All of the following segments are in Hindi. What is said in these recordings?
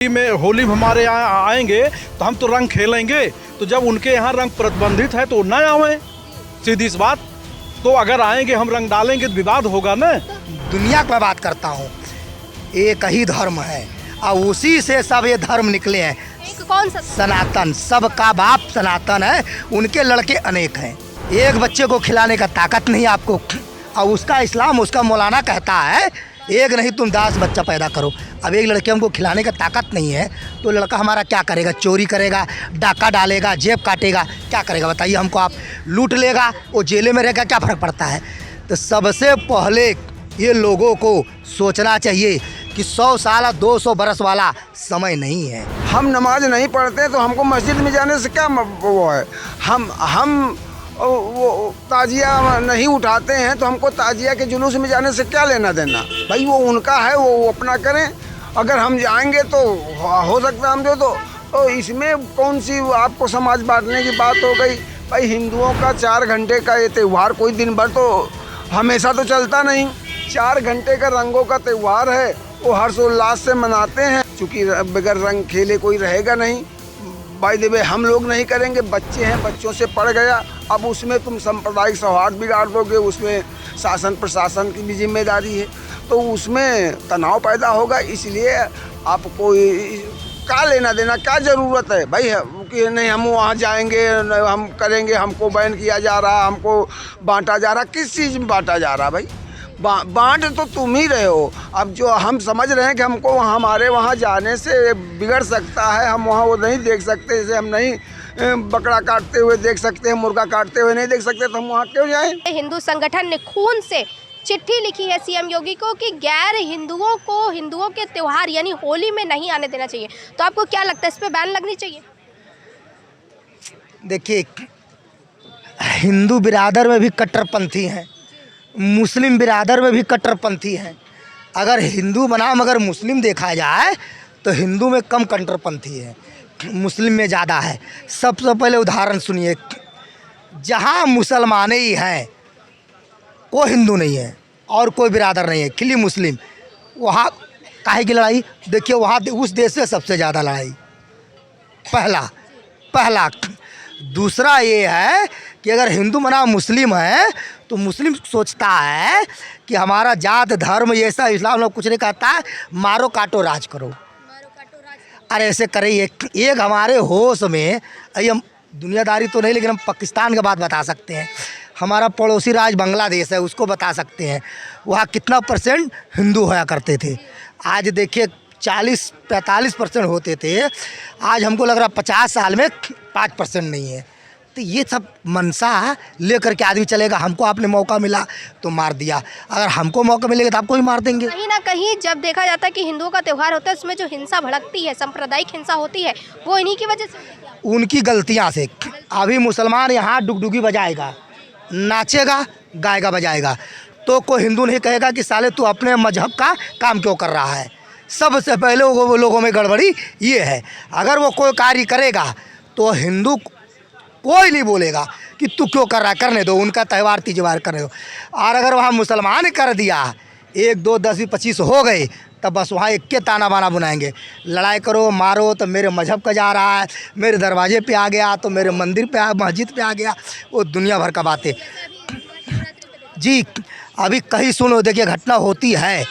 में होली हमारे यहाँ आएंगे तो हम तो रंग खेलेंगे, तो जब उनके यहाँ रंग प्रतिबंधित है तो ना आवे, सीधी सी बात। तो अगर आएंगे हम रंग डालेंगे तो विवाद होगा ना। दुनिया की बात करता हूँ, एक ही धर्म है और उसी से सब ये धर्म निकले हैं। कौन सा? सनातन, सबका बाप सनातन है, उनके लड़के अनेक हैं। एक बच्चे को खिलाने का ताकत नहीं आपको, और उसका इस्लाम, उसका मौलाना कहता है एक नहीं तुम 10 बच्चा पैदा करो। अब एक लड़के हमको खिलाने का ताकत नहीं है तो लड़का हमारा क्या करेगा? चोरी करेगा, डाका डालेगा, जेब काटेगा, क्या करेगा बताइए हमको? आप लूट लेगा, वो जेल में रहेगा, क्या फ़र्क पड़ता है? तो सबसे पहले ये लोगों को सोचना चाहिए कि 100 साल 200 बरस वाला समय नहीं है। हम नमाज नहीं पढ़ते तो हमको मस्जिद में जाने से क्या वो है? हम वो ताजिया नहीं उठाते हैं तो हमको ताजिया के जुलूस में जाने से क्या लेना देना? भाई वो उनका है, वो अपना करें। अगर हम जाएंगे तो हो सकता है हम तो इसमें कौन सी आपको समाज बांटने की बात हो गई? भाई हिंदुओं का 4 घंटे का ये त्यौहार कोई दिन भर तो हमेशा तो चलता नहीं। 4 घंटे का रंगों का त्यौहार है, वो हर्षोल्लास से मनाते हैं। चूँकि बगैर रंग खेले कोई रहेगा नहीं। बाय द वे हम लोग नहीं करेंगे, बच्चे हैं, बच्चों से पड़ गया। अब उसमें तुम सांप्रदायिक सौहार्द बिगाड़ दोगे, उसमें शासन प्रशासन की भी जिम्मेदारी है, तो उसमें तनाव पैदा होगा। इसलिए आपको क्या लेना देना, क्या ज़रूरत है भाई कि नहीं हम वहाँ जाएंगे, हम करेंगे, हमको बैन किया जा रहा, हमको बांटा जा रहा? किस चीज़ में बांटा जा रहा भाई? बांट तो तुम ही रहे हो। अब जो हम समझ रहे हैं कि हमको हमारे वहाँ जाने से बिगड़ सकता है, हम वहाँ वो नहीं देख सकते, जैसे हम नहीं बकरा काटते हुए देख सकते हैं, मुर्गा काटते हुए नहीं देख सकते, तो हम वहाँ क्यों जाएं? हिंदू संगठन ने खून से चिट्ठी लिखी है सीएम योगी को कि गैर हिंदुओं को हिंदुओं के त्योहार यानी होली में नहीं आने देना चाहिए। तो आपको क्या लगता है, इस पे बैन लगनी चाहिए? देखिए, हिंदू बिरादर में भी कट्टरपंथी हैं, मुस्लिम बिरादर में भी कट्टरपंथी हैं। अगर हिंदू बनाम अगर मुस्लिम देखा जाए तो हिंदू में कम कट्टरपंथी है, मुस्लिम में ज़्यादा है। सबसे पहले उदाहरण सुनिए, जहाँ मुसलमान ही हैं, कोई हिंदू नहीं है और कोई बिरादर नहीं है, खिली मुस्लिम, वहाँ काहे की लड़ाई? देखिए वहाँ उस देश से सबसे ज़्यादा लड़ाई, पहला। दूसरा ये है कि अगर हिंदू बना मुस्लिम है तो मुस्लिम सोचता है कि हमारा जात धर्म ये सब इस्लाम लोग कुछ नहीं कहता है, मारो काटो राज करो। अरे ऐसे करे एक हमारे होश में, हम दुनियादारी तो नहीं लेकिन हम पाकिस्तान की बात बता सकते हैं। हमारा पड़ोसी राज्य बांग्लादेश है, उसको बता सकते हैं वहाँ कितना % हिंदू होया करते थे। आज देखिए 40-45% होते थे, आज हमको लग रहा 50 साल में 5% नहीं है। तो ये सब मनसा लेकर के आदमी चलेगा। हमको आपने मौका मिला तो मार दिया, अगर हमको मौका मिलेगा तो आपको ही मार देंगे। कहीं ना कहीं जब देखा जाता है कि हिंदुओं का त्यौहार होता है, उसमें जो हिंसा भड़कती है, सांप्रदायिक हिंसा होती है, वो इन्हीं की वजह से, उनकी गलतियाँ से। अभी मुसलमान यहाँ डुगडुगी बजाएगा, नाचेगा, गाएगा, बजाएगा, तो कोई हिंदू नहीं कहेगा कि साले तू अपने मजहब का काम क्यों कर रहा है। सबसे पहले वो लोगों में गड़बड़ी ये है। अगर वो कोई कार्य करेगा तो हिंदू कोई नहीं बोलेगा कि तू क्यों कर रहा है, करने दो, उनका त्यौहार तीजवार करने दो। और अगर वहाँ मुसलमान कर दिया, 1 2 10 25 हो गए, तब बस वहाँ एक के ताना बाना बुनाएंगे, लड़ाई करो, मारो, तो मेरे मजहब का जा रहा है, मेरे दरवाजे पे आ गया, तो मेरे मंदिर पे मस्जिद पे आ गया, वो दुनिया भर का बातें। जी अभी कहीं सुनो, देखिए घटना होती है,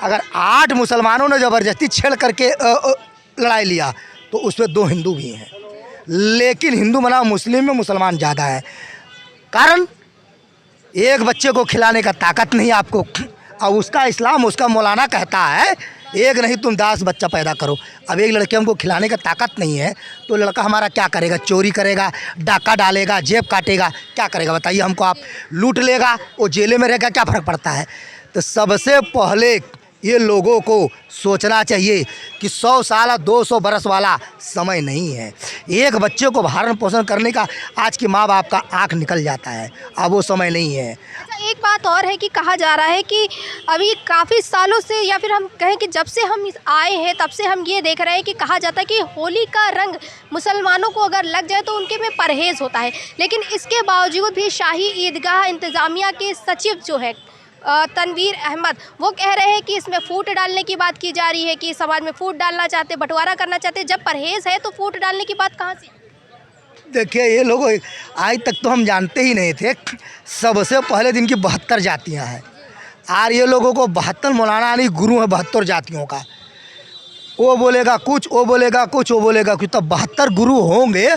अगर 8 मुसलमानों ने ज़बरदस्ती छेड़ करके लड़ाई लिया तो उसमें 2 हिंदू भी हैं, लेकिन हिंदू बना मुस्लिम में मुसलमान ज़्यादा है। कारण एक बच्चे को खिलाने का ताकत नहीं आपको, और उसका इस्लाम, उसका मौलाना कहता है एक नहीं तुम 10 बच्चा पैदा करो। अब एक लड़के हमको खिलाने का ताकत नहीं है तो लड़का हमारा क्या करेगा? चोरी करेगा, डाका डालेगा, जेब काटेगा, क्या करेगा बताइए हमको? आप लूट लेगा, वो जेल में रहेगा, क्या फ़र्क पड़ता है? तो सबसे पहले ये लोगों को सोचना चाहिए कि 100 साल 200 बरस वाला समय नहीं है। एक बच्चे को भरण पोषण करने का आज के माँ बाप का आँख निकल जाता है, अब वो समय नहीं है। अच्छा, एक बात और है कि कहा जा रहा है कि अभी काफ़ी सालों से, या फिर हम कहें कि जब से हम आए हैं तब से हम ये देख रहे हैं कि कहा जाता है कि होली का रंग मुसलमानों को अगर लग जाए तो उनके में परहेज़ होता है, लेकिन इसके बावजूद भी शाही ईदगाह इंतज़ामिया के सचिव जो है तनवीर अहमद, वो कह रहे हैं कि इसमें फूट डालने की बात की जा रही है कि समाज में फूट डालना चाहते, बंटवारा करना चाहते। जब परहेज़ है तो फूट डालने की बात कहाँ से? देखिए ये लोग आज तक तो हम जानते ही नहीं थे, सबसे पहले दिन की 72 जातियाँ हैं और ये लोगों को 72 मौलाना यानी गुरु है 72 जातियों का। वो बोलेगा कुछ, वो बोलेगा कुछ, वो बोलेगा कुछ, तो 72 गुरु होंगे,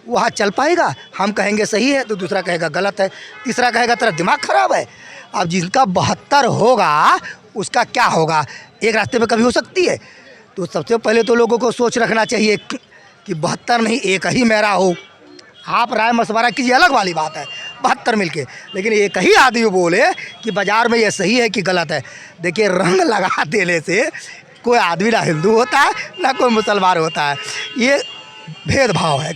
वहाँ चल पाएगा? हम कहेंगे सही है तो दूसरा कहेगा गलत है, तीसरा कहेगा तेरा दिमाग खराब है। अब जिनका 72 होगा उसका क्या होगा? एक रास्ते पे कभी हो सकती है? तो सबसे पहले तो लोगों को सोच रखना चाहिए कि 72 नहीं एक ही मेरा हो। आप राय मशवरा कीजिए, अलग वाली बात है 72 मिलके, लेकिन एक ही आदमी बोले कि बाज़ार में ये सही है कि गलत है। देखिए रंग लगा देने से कोई आदमी ना हिंदू होता है ना कोई मुसलमान होता है। ये भेदभाव है,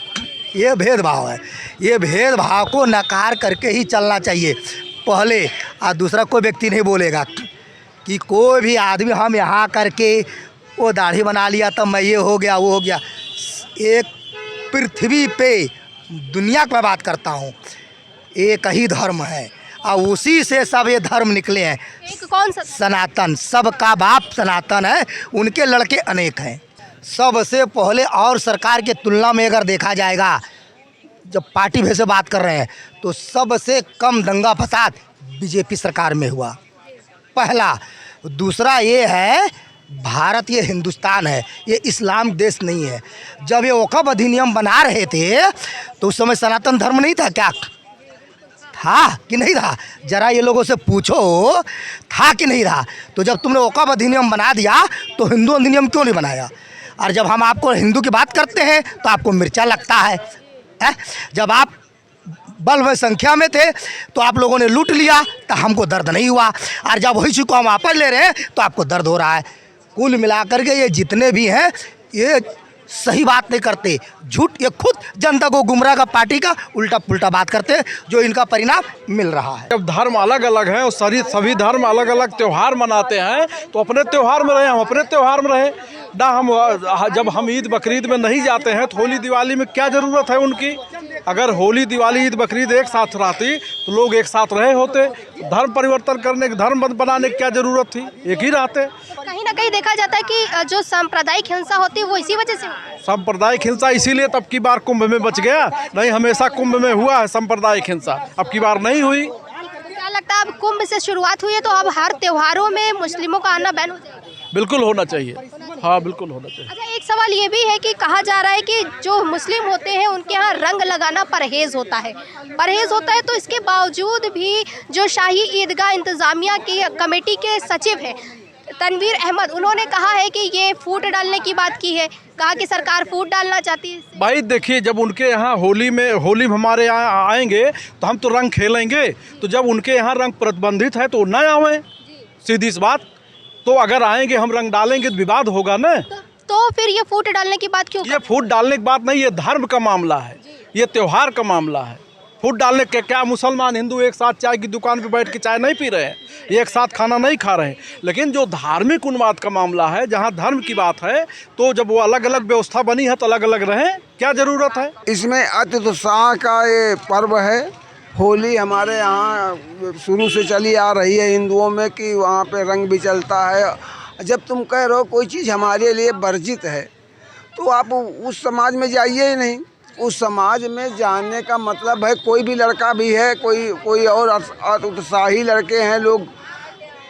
ये भेदभाव है। ये भेदभाव को नकार करके ही चलना चाहिए पहले। और दूसरा कोई व्यक्ति नहीं बोलेगा कि कोई भी आदमी हम यहाँ करके वो दाढ़ी बना लिया तब मैं ये हो गया वो हो गया। एक पृथ्वी पे दुनिया की मैं बात करता हूँ, एक ही धर्म है और उसी से सब ये धर्म निकले हैं। एक कौन सा? सनातन, सबका बाप सनातन है, उनके लड़के अनेक हैं। सबसे पहले और सरकार के तुलना में अगर देखा जाएगा, जब पार्टी भेद से बात कर रहे हैं तो सबसे कम दंगा फसाद बीजेपी सरकार में हुआ, पहला। दूसरा ये है भारत ये हिंदुस्तान है, ये इस्लाम देश नहीं है। जब ये वक़्फ़ अधिनियम बना रहे थे तो उस समय सनातन धर्म नहीं था क्या? था कि नहीं था? जरा ये लोगों से पूछो था कि नहीं था? तो जब तुमने वक़्फ़ अधिनियम बना दिया तो हिंदू अधिनियम क्यों नहीं बनाया? और जब हम आपको हिंदू की बात करते हैं तो आपको मिर्चा लगता है। जब आप बल में संख्या में थे तो आप लोगों ने लूट लिया तो हमको दर्द नहीं हुआ, और जब वही चीज़ को हम वापस ले रहे हैं तो आपको दर्द हो रहा है। कुल मिलाकर के ये जितने भी हैं ये सही बात नहीं करते, झूठ। ये खुद जनता को गुमराह का पार्टी का उल्टा पुल्टा बात करते हैं, जो इनका परिणाम मिल रहा है। जब धर्म अलग अलग हैं और सभी धर्म अलग अलग त्यौहार मनाते हैं तो अपने त्यौहार में रहे, हम अपने त्यौहार में रहे ना। हम जब हम ईद बकरीद में नहीं जाते हैं तो होली दिवाली में क्या ज़रूरत है उनकी? अगर होली दिवाली ईद बकरीद एक साथ रहती तो लोग एक साथ रहे होते। धर्म परिवर्तन करने, धर्म बनाने की क्या ज़रूरत थी? एक ही रहते। कहीं ना कहीं देखा जाता है कि जो सांप्रदायिक हिंसा होती है वो इसी वजह से होती है। सांप्रदायिक हिंसा इसीलिए तब की बार कुंभ में बच गया, नहीं हमेशा कुंभ में हुआ है सांप्रदायिक हिंसा, अब की बार नहीं हुई। क्या लगता है अब कुंभ से शुरुआत हुई है तो अब हर त्योहारों में मुस्लिमों का आना बैन हो जाएगा? बिल्कुल होना चाहिए, हाँ बिल्कुल होना चाहिए। अच्छा, एक सवाल ये भी है कि कहा जा रहा है कि जो मुस्लिम होते हैं उनके यहाँ रंग लगाना परहेज़ होता है, तो इसके बावजूद भी जो शाही ईदगाह इंतज़ामिया की कमेटी के सचिव हैं तनवीर अहमद, उन्होंने कहा है कि ये फूट डालने की बात की है, कहा कि सरकार फूट डालना चाहती है। भाई देखिए, जब उनके यहाँ होली में हमारे यहाँ आएंगे तो हम तो रंग खेलेंगे, तो जब उनके यहाँ रंग प्रतिबंधित है तो ना आवें, सीधी सी बात। तो अगर आएंगे हम रंग डालेंगे तो विवाद होगा ना। तो फिर ये फूट डालने की बात क्यों? ये फूट डालने की बात नहीं, ये धर्म का मामला है, ये त्यौहार का मामला है। फूट डालने के क्या मुसलमान हिंदू एक साथ चाय की दुकान पे बैठ के चाय नहीं पी रहे हैं, एक साथ खाना नहीं खा रहे हैं? लेकिन जो धार्मिक उन्माद का मामला है, जहाँ धर्म की बात है, तो जब वो अलग अलग व्यवस्था बनी है तो अलग अलग रहें, क्या ज़रूरत है? इसमें अत्युत्साह का ये पर्व है। होली हमारे यहाँ शुरू से चली आ रही है हिंदुओं में कि वहाँ पे रंग भी चलता है। जब तुम कह रहे हो कोई चीज़ हमारे लिए वर्जित है तो आप उस समाज में जाइए ही नहीं। उस समाज में जाने का मतलब है कोई भी लड़का भी है, कोई और उत्साही लड़के हैं, लोग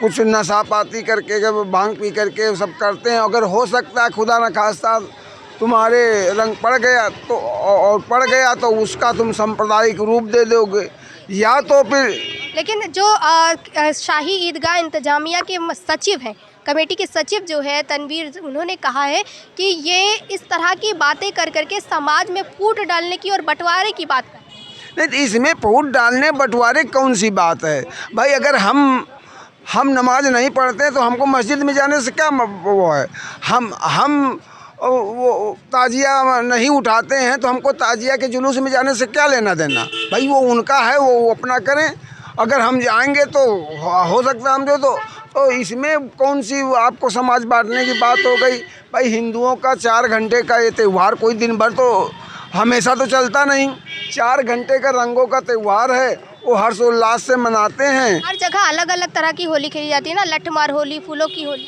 कुछ नशा पाती करके भांग पी करके सब करते हैं। अगर हो सकता है खुदा न खास्ता तुम्हारे रंग पड़ गया तो उसका तुम सांप्रदायिक रूप दे दोगे, या तो फिर। लेकिन जो शाही ईदगाह इंतजामिया के सचिव हैं, कमेटी के सचिव जो है तनवीर, उन्होंने कहा है कि ये इस तरह की बातें कर करके समाज में फूट डालने की और बंटवारे की बात कर। नहीं, तो इसमें फूट डालने बंटवारे कौन सी बात है भाई? अगर हम नमाज नहीं पढ़ते तो हमको मस्जिद में जाने से क्या वो है? हम वो ताजिया नहीं उठाते हैं तो हमको ताजिया के जुलूस में जाने से क्या लेना देना? भाई वो उनका है, वो अपना करें। अगर हम जाएंगे तो हो सकता है हम तो इसमें कौन सी आपको समाज बांटने की बात हो गई? भाई हिंदुओं का 4 घंटे का ये त्यौहार कोई दिन भर तो हमेशा तो चलता नहीं। 4 घंटे का रंगों का त्यौहार है, वो हर्षोल्लास से मनाते हैं। हर जगह अलग अलग तरह की होली खेली जाती है ना, लठमार होली, फूलों की होली।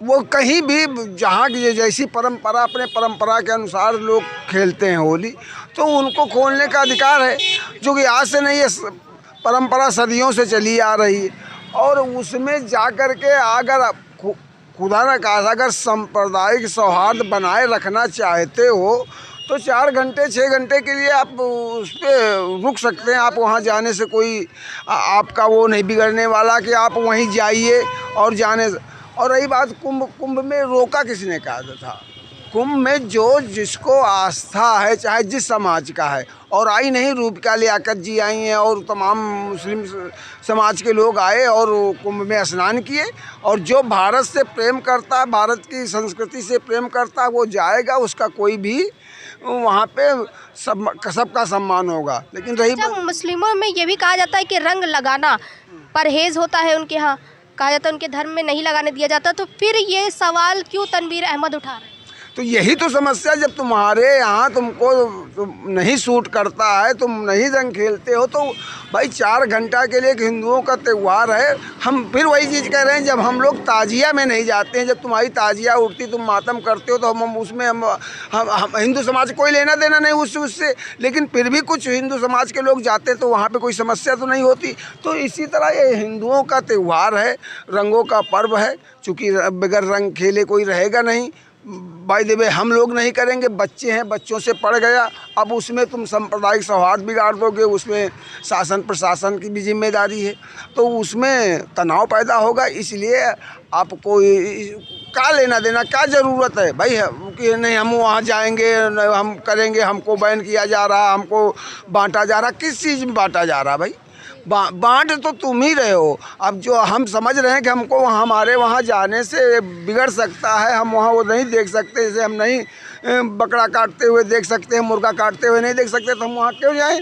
वो कहीं भी जहाँ की जैसी परंपरा, अपने परंपरा के अनुसार लोग खेलते हैं होली, तो उनको खोलने का अधिकार है, जो कि आज से नहीं, है परंपरा सदियों से चली आ रही है। और उसमें जा कर के अगर खुदा न खास्ता अगर सांप्रदायिक सौहार्द बनाए रखना चाहते हो तो 4 घंटे 6 घंटे के लिए आप उस पर रुक सकते हैं। आप वहाँ जाने से कोई आपका वो नहीं बिगड़ने वाला कि आप वहीं जाइए और जाने। और रही बात कुंभ में रोका किसने कहा था? कुंभ में जो जिसको आस्था है, चाहे जिस समाज का है, और आई नहीं, रूपका लियाकत जी आई हैं और तमाम मुस्लिम समाज के लोग आए और कुंभ में स्नान किए। और जो भारत से प्रेम करता है, भारत की संस्कृति से प्रेम करता है, वो जाएगा, उसका कोई भी वहाँ पे सबका सम्मान होगा। लेकिन रही मुस्लिमों में ये भी कहा जाता है कि रंग लगाना परहेज होता है उनके यहाँ, कहा जाता है उनके धर्म में नहीं लगाने दिया जाता, तो फिर ये सवाल क्यों तनवीर अहमद उठा रहे हैं? तो यही तो समस्या, जब तुम्हारे यहाँ तुमको नहीं सूट करता है, तुम नहीं रंग खेलते हो, तो भाई 4 घंटा के लिए एक हिंदुओं का त्यौहार है। हम फिर वही चीज़ कह रहे हैं, जब हम लोग ताजिया में नहीं जाते हैं, जब तुम्हारी ताजिया उठती, तुम मातम करते हो, तो हम उसमें हम हिंदू समाज कोई लेना देना नहीं उससे। लेकिन फिर भी कुछ हिंदू समाज के लोग जाते तो वहाँ पे कोई समस्या तो नहीं होती। तो इसी तरह ये हिंदुओं का त्यौहार है, रंगों का पर्व है। चूँकि बगैर रंग खेले कोई रहेगा नहीं। बाय द वे हम लोग नहीं करेंगे, बच्चे हैं, बच्चों से पड़ गया। अब उसमें तुम सांप्रदायिक सौहार्द बिगाड़ दोगे, उसमें शासन प्रशासन की भी जिम्मेदारी है, तो उसमें तनाव पैदा होगा। इसलिए आपको क्या लेना देना, क्या ज़रूरत है भाई कि नहीं हम वहाँ जाएंगे, हम करेंगे, हमको बैन किया जा रहा, हमको बांटा जा रहा। किस चीज़ में बांटा जा रहा भाई? बांट तो तुम ही रहे हो। अब जो हम समझ रहे हैं कि हमको हमारे वहाँ जाने से बिगड़ सकता है, हम वहाँ वो नहीं देख सकते, जैसे हम नहीं बकरा काटते हुए देख सकते हैं, मुर्गा काटते हुए नहीं देख सकते, तो हम वहाँ क्यों जाएं?